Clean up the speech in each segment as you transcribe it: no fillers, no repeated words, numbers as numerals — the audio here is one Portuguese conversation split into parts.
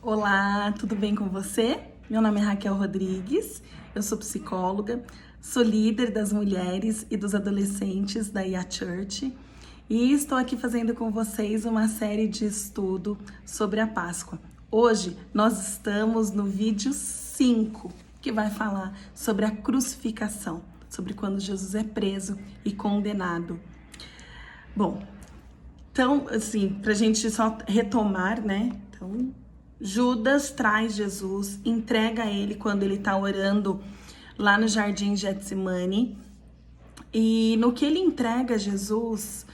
Olá, tudo bem com você? Meu nome é Raquel Rodrigues, eu sou psicóloga, sou líder das mulheres e dos adolescentes da IA Church e estou aqui fazendo com vocês uma série de estudo sobre a Páscoa. Hoje nós estamos no vídeo 5, que vai falar sobre a crucificação, sobre quando Jesus é preso e condenado. Bom, então, assim, pra gente só retomar, né? Então, Judas traz Jesus, entrega ele quando ele tá orando lá no Jardim de Getsemane. E no que ele entrega Jesus,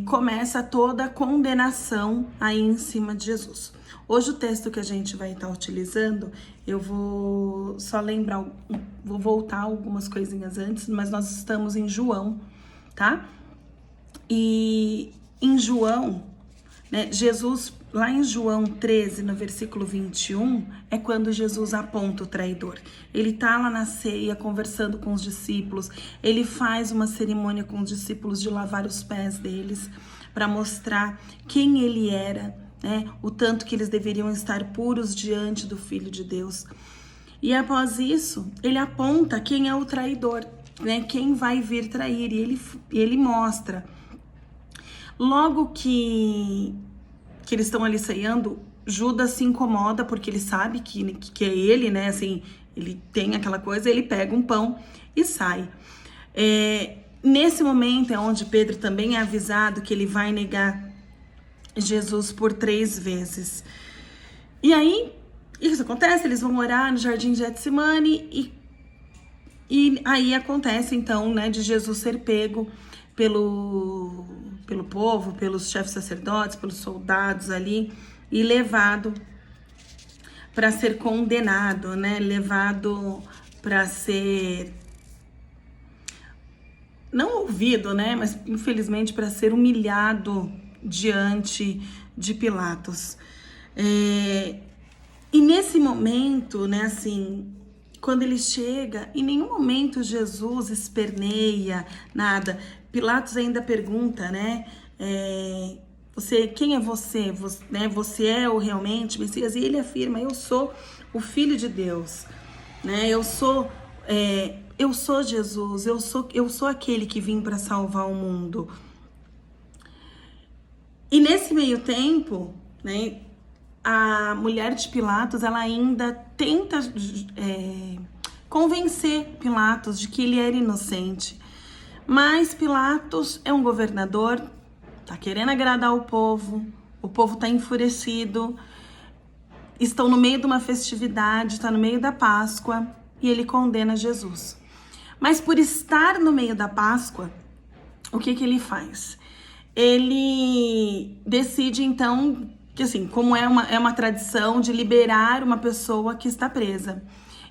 começa toda a condenação aí em cima de Jesus. Hoje o texto que a gente vai estar utilizando, eu vou só lembrar, vou voltar algumas coisinhas antes, mas nós estamos em João, tá? E em João, né, Jesus, lá em João 13, no versículo 21, é quando Jesus aponta o traidor. Ele tá lá na ceia conversando com os discípulos, ele faz uma cerimônia com os discípulos de lavar os pés deles, para mostrar quem ele era, né, o tanto que eles deveriam estar puros diante do Filho de Deus. E após isso, ele aponta quem é o traidor, né, quem vai vir trair, e ele mostra. Logo que eles estão ali ceando, Judas se incomoda porque ele sabe que é ele, né? Assim, ele tem aquela coisa, ele pega um pão e sai. Nesse momento é onde Pedro também é avisado que ele vai negar Jesus por 3 vezes. E aí, isso acontece, eles vão orar no Jardim de Getsemane e aí acontece então, né, de Jesus ser pego pelo povo, pelos chefes sacerdotes, pelos soldados ali e levado para ser condenado, né? Levado para ser não ouvido, né? Mas infelizmente para ser humilhado diante de Pilatos. E nesse momento, né? Assim, quando ele chega, em nenhum momento Jesus esperneia nada. Pilatos ainda pergunta, né? Quem é você? Você é o realmente Messias? E ele afirma: eu sou o Filho de Deus, né? Eu sou Jesus. Eu sou aquele que vim para salvar o mundo. E nesse meio tempo, né? A mulher de Pilatos, ela ainda tenta convencer Pilatos de que ele era inocente. Mas Pilatos é um governador, tá querendo agradar o povo tá enfurecido, estão no meio de uma festividade, tá no meio da Páscoa, e ele condena Jesus. Mas por estar no meio da Páscoa, o que ele faz? Ele decide então, que assim, como é uma tradição de liberar uma pessoa que está presa.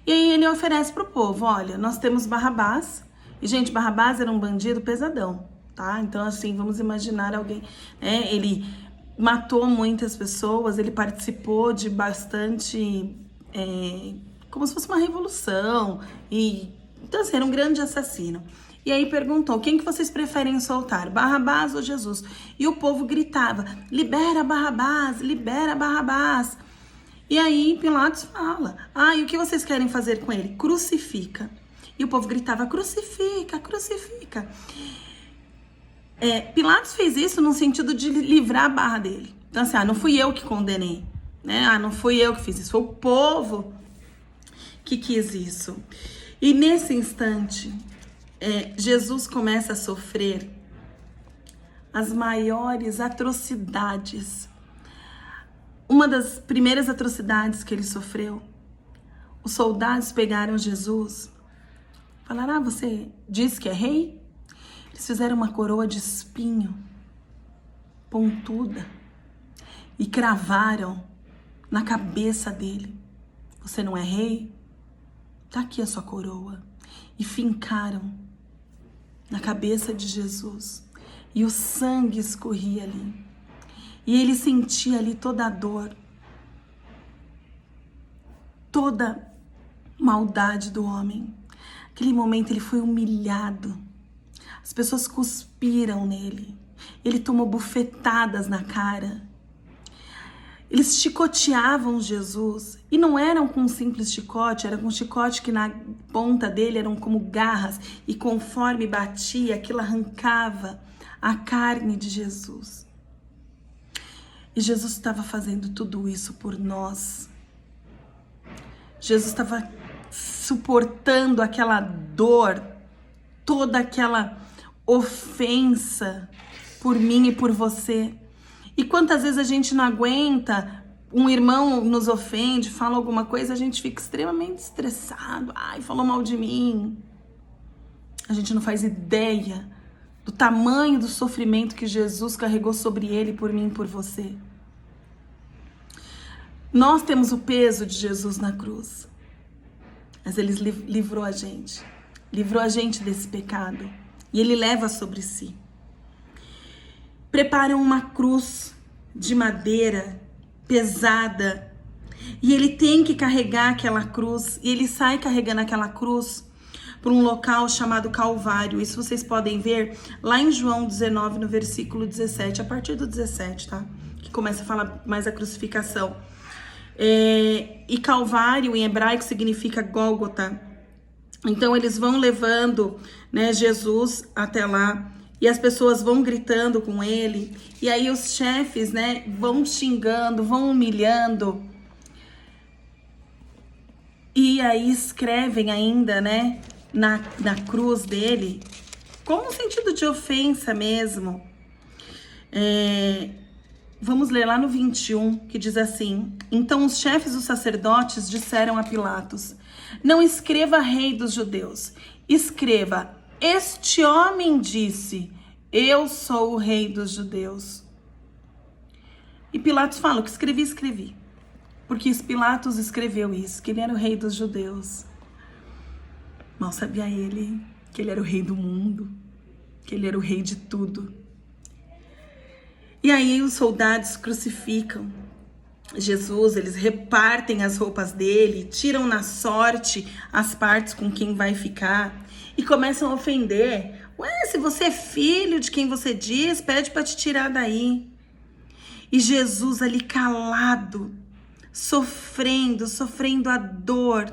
E aí ele oferece pro povo: olha, nós temos Barrabás. E, gente, Barrabás era um bandido pesadão, tá? Então, assim, vamos imaginar alguém, né? Ele matou muitas pessoas, ele participou de bastante, como se fosse uma revolução. Então, assim, era um grande assassino. E aí perguntou: quem que vocês preferem soltar, Barrabás ou Jesus? E o povo gritava: libera Barrabás, libera Barrabás. E aí Pilatos fala: e o que vocês querem fazer com ele? Crucifica. E o povo gritava: crucifica, crucifica. Pilatos fez isso no sentido de livrar a barra dele. Então assim, não fui eu que condenei, né? Não fui eu que fiz isso, foi o povo que quis isso. E nesse instante, Jesus começa a sofrer as maiores atrocidades. Uma das primeiras atrocidades que ele sofreu, os soldados pegaram Jesus, falaram: você diz que é rei? Eles fizeram uma coroa de espinho, pontuda, e cravaram na cabeça dele: você não é rei? Tá aqui a sua coroa. E fincaram na cabeça de Jesus, e o sangue escorria ali, e ele sentia ali toda a dor, toda maldade do homem. Naquele momento ele foi humilhado, as pessoas cuspiram nele, ele tomou bufetadas na cara. Eles chicoteavam Jesus, e não eram com um simples chicote, era com um chicote que na ponta dele eram como garras, e conforme batia, aquilo arrancava a carne de Jesus. E Jesus estava fazendo tudo isso por nós. Jesus estava suportando aquela dor, toda aquela ofensa por mim e por você. E quantas vezes a gente não aguenta, um irmão nos ofende, fala alguma coisa, a gente fica extremamente estressado. Ai, falou mal de mim. A gente não faz ideia do tamanho do sofrimento que Jesus carregou sobre ele, por mim e por você. Nós temos o peso de Jesus na cruz, mas ele livrou a gente desse pecado, e ele leva sobre si. Preparam uma cruz de madeira pesada, e ele tem que carregar aquela cruz, e ele sai carregando aquela cruz para um local chamado Calvário. Isso vocês podem ver lá em João 19, no versículo 17, a partir do 17, tá? Que começa a falar mais a crucificação. E Calvário em hebraico significa Gólgota. Então eles vão levando, né, Jesus até lá, e as pessoas vão gritando com ele, e aí os chefes, né, vão xingando, vão humilhando, e aí escrevem ainda, né, na cruz dele, com um sentido de ofensa mesmo. Vamos ler lá no 21, que diz assim: então os chefes dos sacerdotes disseram a Pilatos: não escreva rei dos judeus, escreva: este homem disse, eu sou o rei dos judeus. E Pilatos fala: o que escrevi. Porque Pilatos escreveu isso, que ele era o rei dos judeus. Mal sabia ele que ele era o rei do mundo, que ele era o rei de tudo. E aí os soldados crucificam Jesus, eles repartem as roupas dele, tiram na sorte as partes com quem vai ficar e começam a ofender. Ué, se você é filho de quem você diz, pede para te tirar daí. E Jesus ali calado, sofrendo a dor,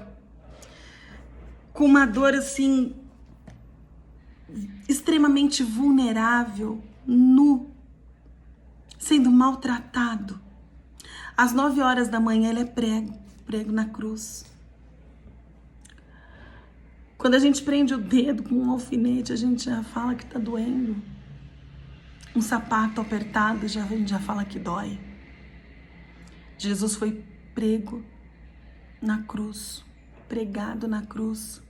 com uma dor assim, extremamente vulnerável, nu, sendo maltratado. Às 9 horas da manhã ele é prego na cruz. Quando a gente prende o dedo com um alfinete, a gente já fala que tá doendo. Um sapato apertado, a gente já fala que dói. Jesus foi prego na cruz, pregado na cruz.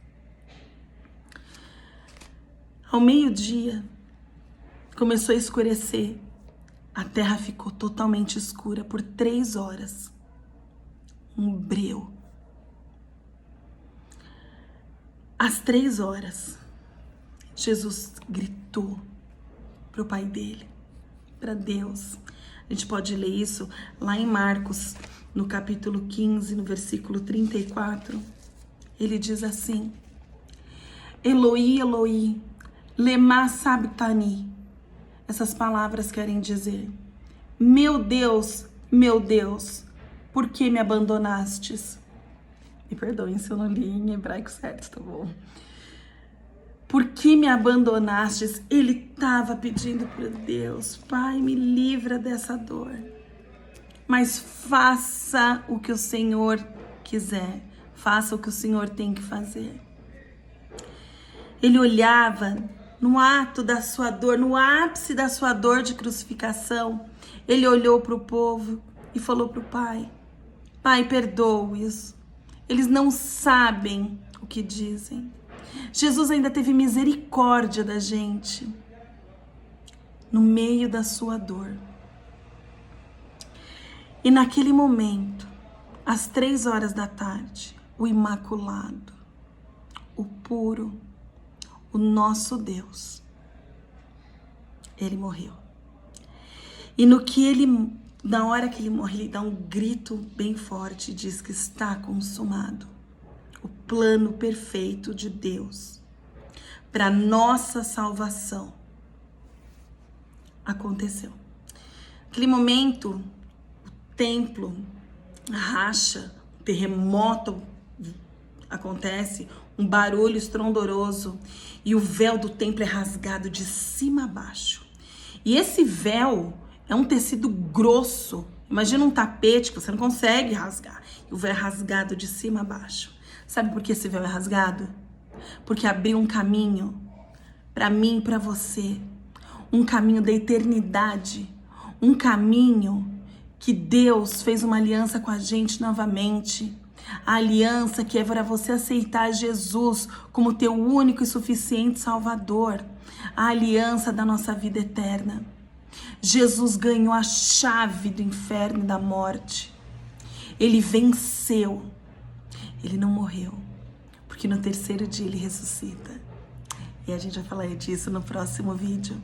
Ao meio-dia, começou a escurecer. A terra ficou totalmente escura por 3 horas. Um breu. Às 3 horas, Jesus gritou para o Pai dele, para Deus. A gente pode ler isso lá em Marcos, no capítulo 15, no versículo 34. Ele diz assim: Eloi, Eloi, lema sabachthani. Essas palavras querem dizer: meu Deus, por que me abandonastes? Me perdoem se eu não li em hebraico certo, tá bom? Por que me abandonastes? Ele estava pedindo para Deus: Pai, me livra dessa dor. Mas faça o que o Senhor quiser. Faça o que o Senhor tem que fazer. Ele olhava no ato da sua dor, no ápice da sua dor de crucificação. Ele olhou para o povo e falou para o Pai: Pai, perdoa-os. Eles não sabem o que dizem. Jesus ainda teve misericórdia da gente no meio da sua dor. E naquele momento, às 3 horas da tarde, o Imaculado, o puro, o nosso Deus, ele morreu. E na hora que ele morre, ele dá um grito bem forte e diz que está consumado. O plano perfeito de Deus para nossa salvação aconteceu. Naquele momento, o templo racha, um terremoto acontece, um barulho estrondoroso e o véu do templo é rasgado de cima a baixo. E esse véu é um tecido grosso. Imagina um tapete que você não consegue rasgar. E o véu é rasgado de cima a baixo. Sabe por que esse véu é rasgado? Porque abriu um caminho para mim e para você. Um caminho da eternidade. Um caminho que Deus fez uma aliança com a gente novamente. A aliança que é para você aceitar Jesus como teu único e suficiente Salvador. A aliança da nossa vida eterna. Jesus ganhou a chave do inferno e da morte. Ele venceu. Ele não morreu. Porque no terceiro dia ele ressuscita. E a gente vai falar disso no próximo vídeo.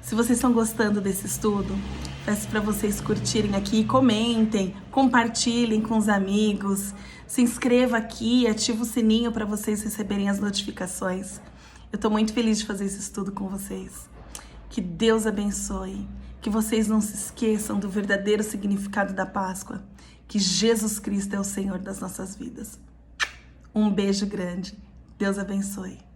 Se vocês estão gostando desse estudo, peço para vocês curtirem aqui, comentem, compartilhem com os amigos, se inscreva aqui, ativa o sininho para vocês receberem as notificações. Eu estou muito feliz de fazer esse estudo com vocês. Que Deus abençoe, que vocês não se esqueçam do verdadeiro significado da Páscoa, que Jesus Cristo é o Senhor das nossas vidas. Um beijo grande, Deus abençoe.